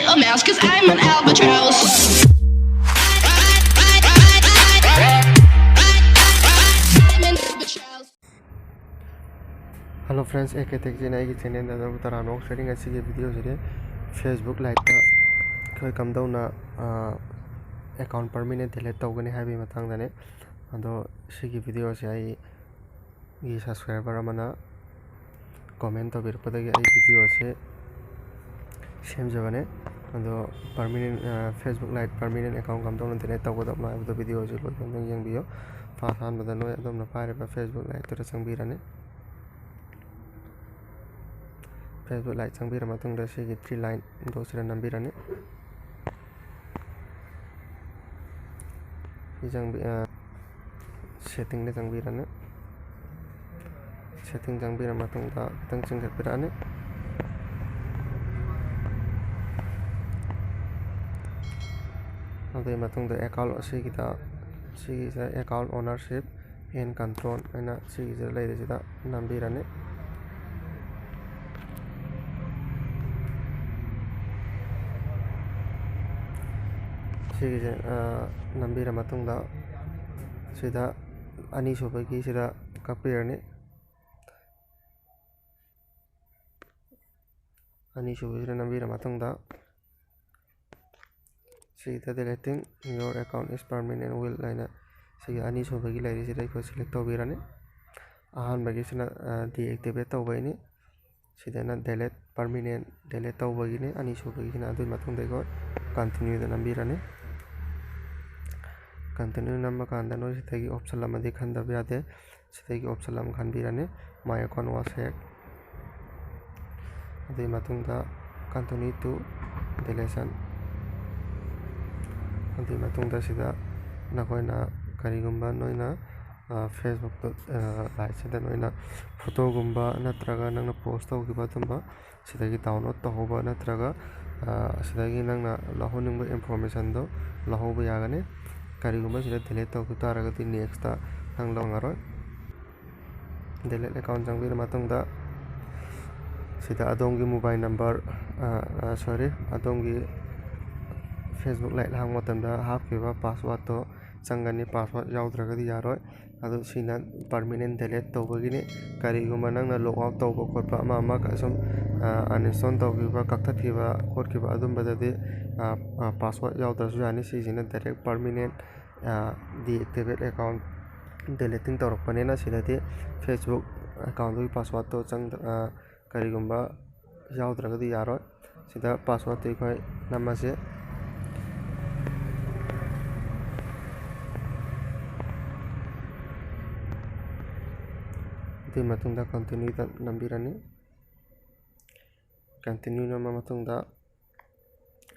a mouse, cause I'm an albatross. Hello friends, ek technology channel da tarano sharing asi video jere Facebook lite ta khoi kam dauna account permanent delete tawgani habi matang dane ado sigi video se ai gi subscriber amana comment to bir padagi ai video se same jabane ado permanent Facebook lite permanent account kam dauna delete tawgoda ma ado video je lo yang bio fa han badano adom na pare ba Facebook lite to sangbirane Facebook lite sangbira matungda sigi 3 line dosira nambirane setting ne jangbirane setting jangbira matungda tang chingkapirane ade matungda account sigida account ownership and control ana sigida leidesida nambirane sigida nambira matungda sida ani sobagi sida kapirane ani sobagi nambira matungda sida deleting your account is permanent will line sida ani sobagi lairi sida ko select tobirane ahan bagi sina deactivate tawbaini sida na delete permanent delete tawbagi ne ani sobagi sina adu matungda ko continue da nambirane continue number kanda no sitagi option lama de khanda biade sitagi option lama khanbirane my account was hacked ade matungda continue to deletion ade matungda sida nakoina karigumba noina Facebook to like sida noina photo gumba natraga nangna post tawgiba tumba sidagi download tawba natraga sidagi nangna lahoningba information do lahoba yagane karigumba sida delete tawku taragati next ta nang longaro delete account jangbira matungda sida adongi mobile number sorry adongi Facebook lite hang matanda hapkiba password to changani password yaudrakadi yaroi adu sina permanent delete tawbagini karigumba nangna log out tawba khotpa ama kasum uninstall tawgiba kaktathiba khotkiba adumbadadi password yaudrasu yani sisina direct permanent deactivate account deleting tawrakpanena sidati Facebook account gi password to chang karigumba yaudragadi yaroi sida password ti khoi namase di matungda continue da nambirani continue nama matungda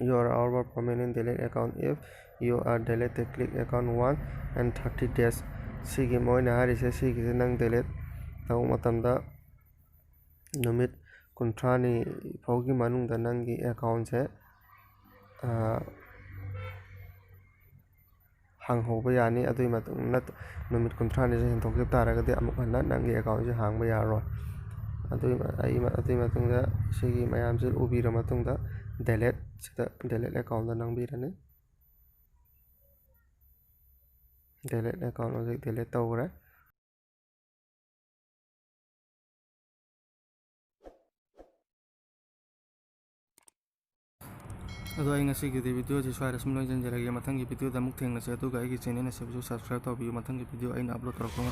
you are our permanent delete account if you are deleted click account 1 and 30 days sigi moina harise sigi nang delete taw matamda numit kuntrani phogi manungda nangi account se hang hoba yani adui matungna numit kuntrani se hentokip taragadi amuk hanna nangi account se hangba yaro adui matungda sigi mayam se ubira matungda delete sida delete account da nangbirane delete account ojek delete tawra ado ai ngasi gi video ji swara sum loin janjara gi mathang gi video da muk thengna se adu ga ai gi channel na se subscribe taw bi mathang gi video ai na upload tor ko ma